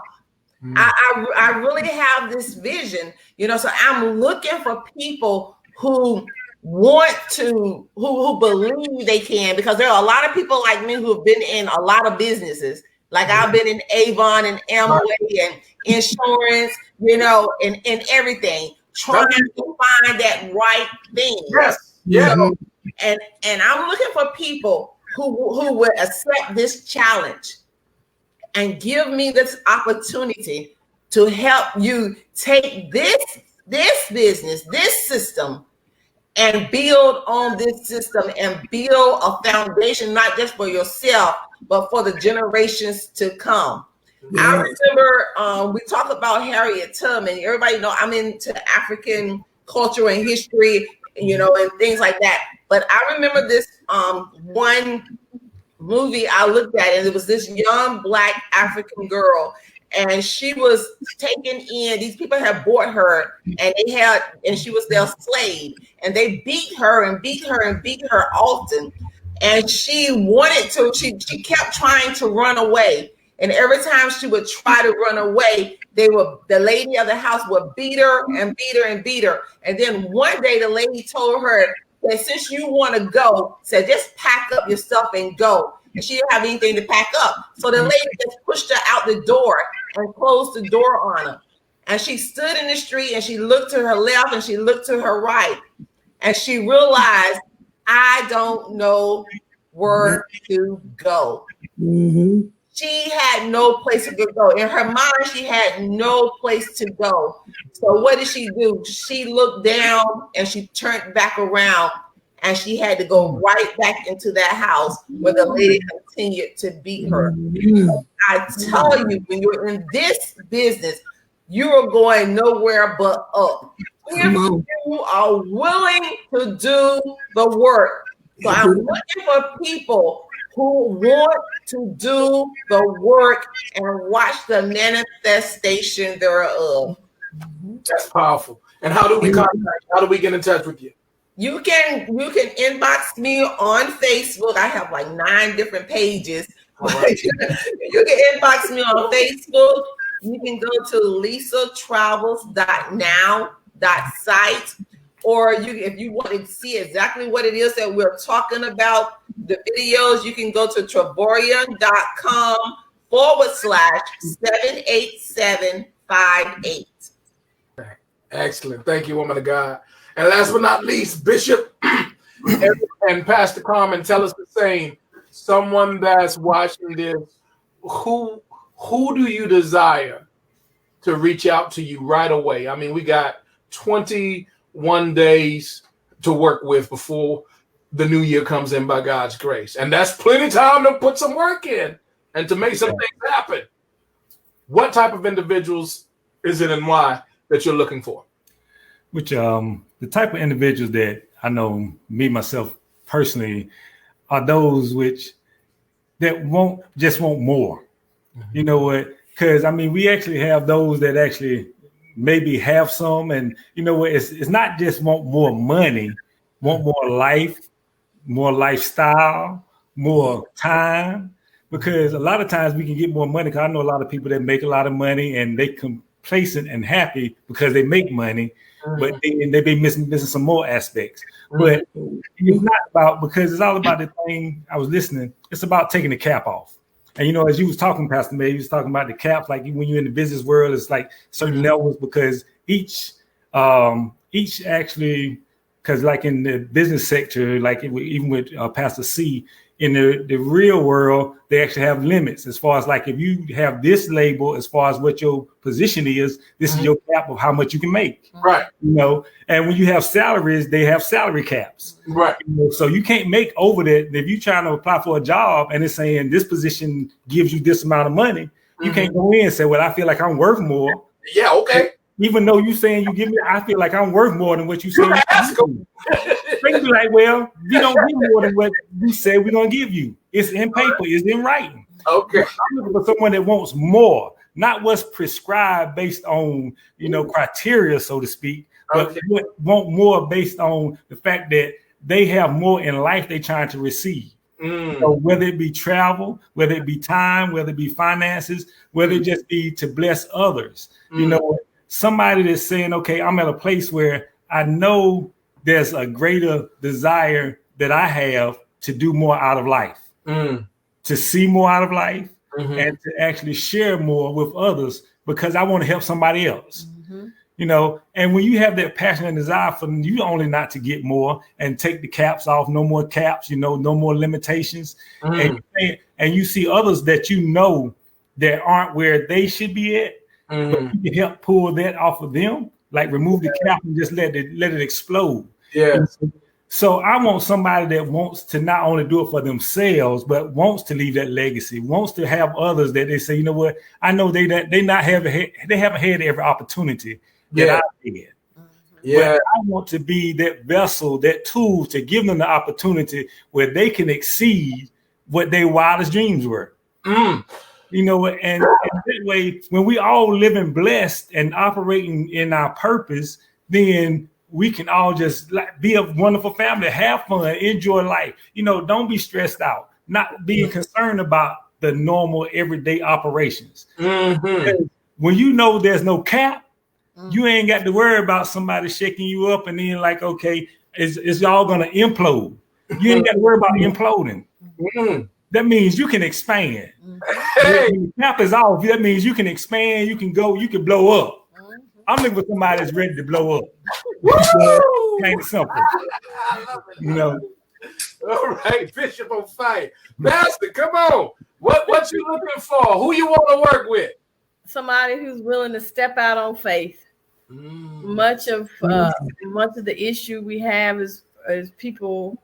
Mm-hmm. I really have this vision, so I'm looking for people who want to, who believe they can, because there are a lot of people like me who have been in a lot of businesses. Like I've been in Avon and Amway and insurance, and everything, trying to find that right thing. Yes. Yeah. And I'm looking for people who will accept this challenge and give me this opportunity to help you take this business, this system, and build on this system and build a foundation, not just for yourself, but for the generations to come. Yeah. I remember we talk about Harriet Tubman. Everybody know I'm into African culture and history, and things like that. But I remember this one movie I looked at, and it was this young Black African girl. And she was taken in. These people had bought her, and she was their slave. And they beat her and beat her and beat her often. And she wanted to. She kept trying to run away. And every time she would try to run away, the lady of the house would beat her and beat her and beat her. And then one day, the lady told her that since you want to go, said just pack up your stuff and go. And she didn't have anything to pack up. So the lady just pushed her out the door and closed the door on her. And she stood in the street and she looked to her left and she looked to her right. And she realized, I don't know where to go. Mm-hmm. She had no place to go. In her mind, she had no place to go. So what did she do? She looked down and she turned back around. And she had to go right back into that house where the lady continued to beat her. I tell you, when you're in this business, you are going nowhere but up. If you are willing to do the work. So I'm looking for people who want to do the work and watch the manifestation thereof. That's powerful. And how do we contact? How do we get in touch with you? You can inbox me on Facebook. I have like 9 different pages. Right. You can inbox me on Facebook. You can go to lisatravels.now.site, or if you want to see exactly what it is that we're talking about, the videos, you can go to Travorium.com/78758. Excellent. Thank you, woman of God. And last but not least, Bishop and Pastor Carmen, tell us the same. Someone that's watching this, who do you desire to reach out to you right away? I mean, we got 21 days to work with before the new year comes in by God's grace. And that's plenty of time to put some work in and to make some things happen. What type of individuals is it and why that you're looking for? Which the type of individuals that I know, me myself personally, are those that want more. Mm-hmm. You know what? because I mean, we actually have those that actually maybe have some, and you know what? It's not just want more money, want more life, more lifestyle, more time. Because a lot of times we can get more money. Because I know a lot of people that make a lot of money and they complacent and happy because they make money, but they be missing some more aspects. But it's not about, because it's all about the thing. I was listening. It's about taking the cap off. And you know, as you was talking, Pastor May, you was talking about the caps. Like when you're in the business world, it's like certain levels, because each actually, because like in the business sector, like even with Pastor C, in the real world, they actually have limits as far as like if you have this label as far as what your position is, this is your cap of how much you can make. Right. You know, and when you have salaries, they have salary caps. Right. You know, so you can't make over that. If you're trying to apply for a job and it's saying this position gives you this amount of money, you can't go in and say, well, I feel like I'm worth more. Yeah, okay. Even though you saying you give me, I feel like I'm worth more than what you say. They can be like, well, we don't give more than what we say we're gonna give you. It's in paper, it's in writing. Okay. I'm looking for someone that wants more, not what's prescribed based on, you know, criteria, so to speak, but want more based on the fact that they have more in life they're trying to receive. So whether it be travel, whether it be time, whether it be finances, whether it just be to bless others, you know, somebody that's saying, okay, I'm at a place where I know there's a greater desire that I have to do more out of life, to see more out of life, and to actually share more with others because I want to help somebody else. You know, and when you have that passion and desire for you only not to get more and take the caps off, no more caps, you know, no more limitations. And you see others that you know that aren't where they should be at, but you can help pull that off of them, like remove the cap and just let it explode. Yeah. So I want somebody that wants to not only do it for themselves, but wants to leave that legacy, wants to have others that they say, you know what, I know they haven't had every opportunity that I did. But I want to be that vessel, that tool to give them the opportunity where they can exceed what their wildest dreams were. You know, and that way, when we all living blessed and operating in our purpose, then we can all just be a wonderful family, have fun, enjoy life. You know, don't be stressed out, not being concerned about the normal everyday operations. When you know there's no cap, you ain't got to worry about somebody shaking you up and then like, okay, is y'all gonna implode? You ain't got to worry about imploding. That means you can expand. When the cap is off, that means you can expand, you can go, you can blow up. I'm looking for somebody that's ready to blow up. Plain and simple. You know. All right, Bishop on fire. Pastor, come on. What you looking for? Who you want to work with? Somebody who's willing to step out on faith. Much of the issue we have is people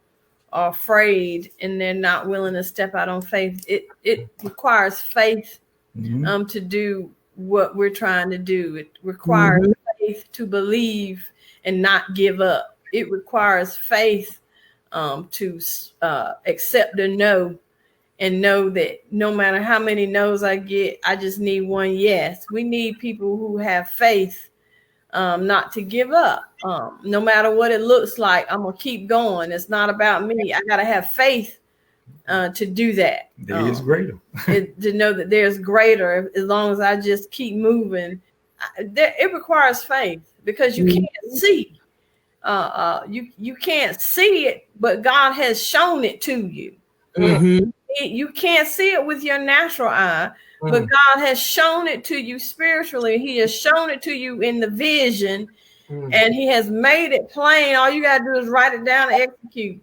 are afraid and they're not willing to step out on faith. It requires faith to do what we're trying to do. It requires faith to believe and not give up. It requires faith to accept a no and know that no matter how many no's I get, I just need one yes. We need people who have faith not to give up. No matter what it looks like, I'm going to keep going. It's not about me. I got to have faith to do that. There is greater. To know that there's greater as long as I just keep moving. It requires faith because you can't see. You can't see it, but God has shown it to you. You can't see it with your natural eye, but God has shown it to you spiritually. He has shown it to you in the vision, and He has made it plain. All you got to do is write it down and execute.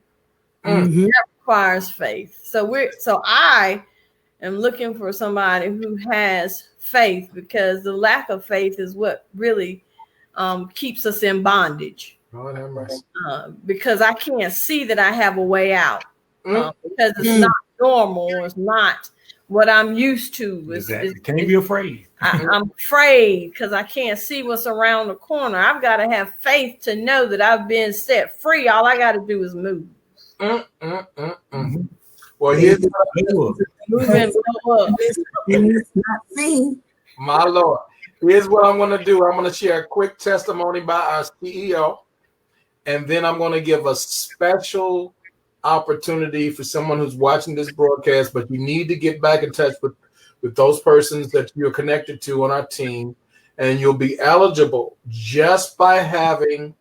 That requires faith. So I am looking for somebody who has faith, because the lack of faith is what really keeps us in bondage. Lord have mercy. Because I can't see that I have a way out. Because it's not normal. It's not what I'm used to. Can't be afraid. I'm afraid because I can't see what's around the corner. I've got to have faith to know that I've been set free. All I got to do is move. Well, here's Move and blow up. It's not seen. My Lord. Here's what I'm going to do. I'm going to share a quick testimony by our CEO, and then I'm going to give a special opportunity for someone who's watching this broadcast, but you need to get back in touch with those persons that you're connected to on our team, and you'll be eligible just by having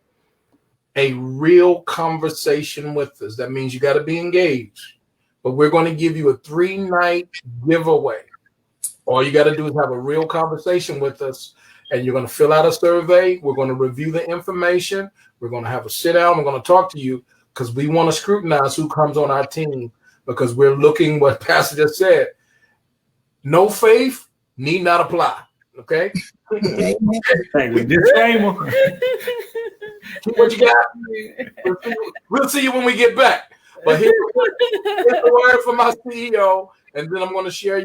a real conversation with us. That means you got to be engaged, but we're going to give you a 3-night giveaway. All you got to do is have a real conversation with us, and you're going to fill out a survey. We're going to review the information. We're going to have a sit down. We're going to talk to you because we want to scrutinize who comes on our team, because we're looking, what Pastor just said, no faith need not apply. Okay? Thank you. Disclaimer. What you got? We'll see you when we get back. But here's the word from my CEO, and then I'm going to share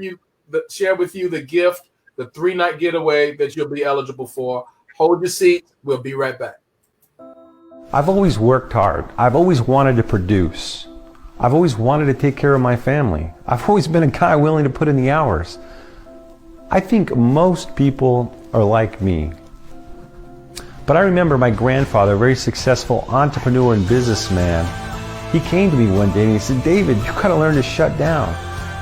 with you the gift, the 3-night getaway that you'll be eligible for. Hold your seat. We'll be right back. I've always worked hard. I've always wanted to produce. I've always wanted to take care of my family. I've always been a guy willing to put in the hours. I think most people are like me. But I remember my grandfather, a very successful entrepreneur and businessman, he came to me one day and he said, David, you got to learn to shut down.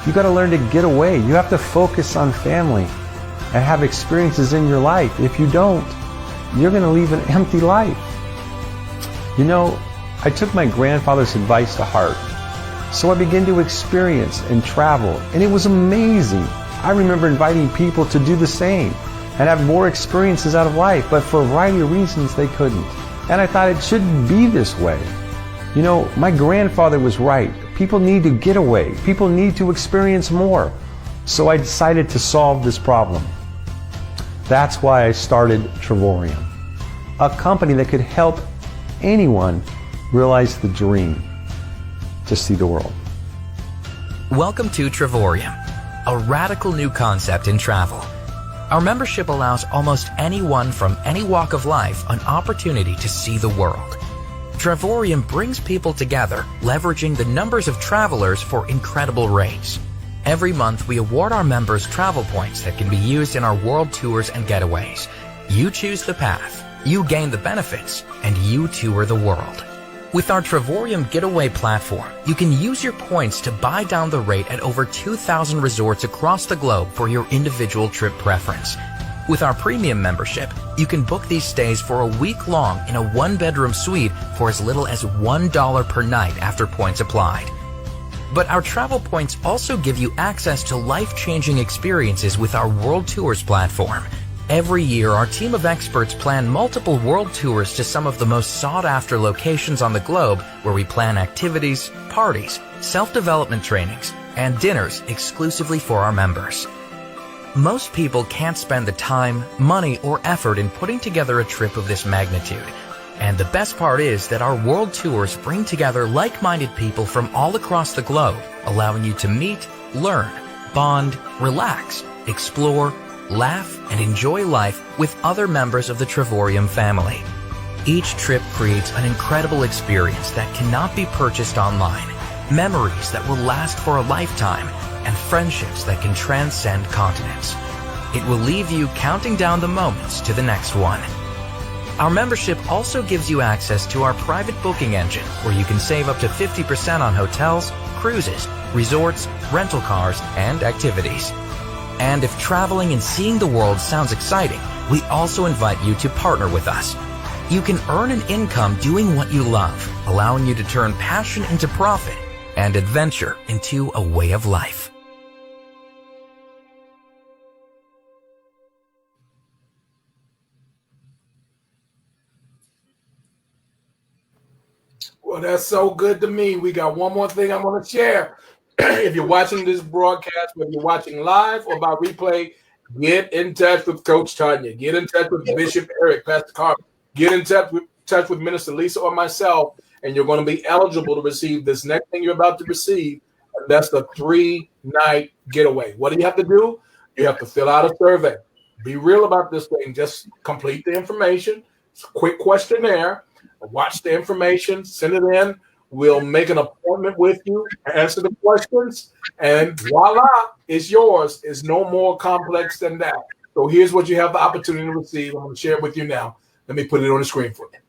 You got to learn to get away. You have to focus on family and have experiences in your life. If you don't, you're going to leave an empty life. You know, I took my grandfather's advice to heart. So I began to experience and travel, and it was amazing. I remember inviting people to do the same and have more experiences out of life, but for a variety of reasons they couldn't. And I thought it shouldn't be this way. You know, my grandfather was right. People need to get away. People need to experience more. So I decided to solve this problem. That's why I started Travorium, a company that could help anyone realize the dream to see the world. Welcome to Travorium, a radical new concept in travel. Our membership allows almost anyone from any walk of life an opportunity to see the world. Travorium brings people together, leveraging the numbers of travelers for incredible rates. Every month, we award our members travel points that can be used in our world tours and getaways. You choose the path, you gain the benefits, and you tour the world. With our Travorium Getaway platform, you can use your points to buy down the rate at over 2,000 resorts across the globe for your individual trip preference. With our premium membership, you can book these stays for a week long in a 1-bedroom suite for as little as $1 per night after points applied. But our travel points also give you access to life-changing experiences with our World Tours platform. Every year, our team of experts plan multiple world tours to some of the most sought-after locations on the globe, where we plan activities, parties, self-development trainings, and dinners exclusively for our members. Most people can't spend the time, money, or effort in putting together a trip of this magnitude. And the best part is that our world tours bring together like-minded people from all across the globe, allowing you to meet, learn, bond, relax, explore, laugh, and enjoy life with other members of the Travorium family. Each trip creates an incredible experience that cannot be purchased online, memories that will last for a lifetime, and friendships that can transcend continents. It will leave you counting down the moments to the next one. Our membership also gives you access to our private booking engine, where you can save up to 50% on hotels, cruises, resorts, rental cars, and activities. And if traveling and seeing the world sounds exciting, we also invite you to partner with us. You can earn an income doing what you love, allowing you to turn passion into profit and adventure into a way of life. Well, that's so good to me. We got one more thing I'm going to share. If you're watching this broadcast, whether you're watching live or by replay, get in touch with Coach Tanya. Get in touch with Bishop Eric, Pastor Carl. Get in touch with Minister Lisa or myself, and you're going to be eligible to receive this next thing you're about to receive. And that's the 3-night getaway. What do you have to do? You have to fill out a survey. Be real about this thing. Just complete the information. It's a quick questionnaire. Watch the information. Send it in. We'll make an appointment with you, answer the questions, and voila, it's yours. It's no more complex than that. So here's what you have the opportunity to receive. I'm going to share it with you now. Let me put it on the screen for you.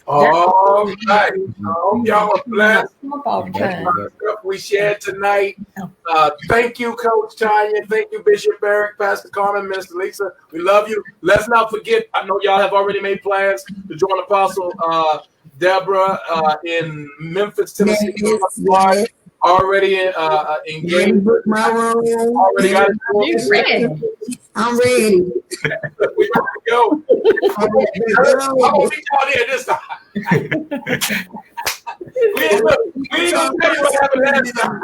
All right. I hope y'all are blessed. Stuff we shared tonight. Thank you, Coach Tanya. Thank you, Bishop Eric, Pastor Carmen, Minister Lisa. We love you. Let's not forget, I know y'all have already made plans to join Apostle Deborah in Memphis, Tennessee. Already engaged. Already got it. I'm ready. We got to go. I'm gonna meet y'all there this time. we ain't gonna tell you what happened last time.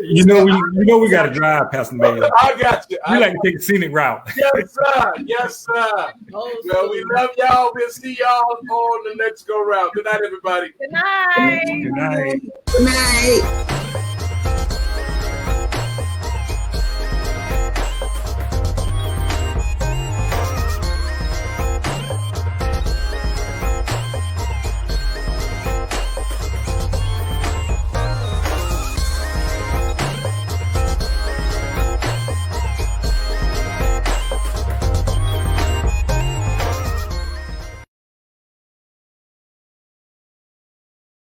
You know we got to drive, Pastor Mayor. I got you. We like to take a scenic route. Yes, sir. Yes, sir. Well, we love y'all. We'll see y'all on the next go round. Good night, everybody. Good night. Good night. Good night.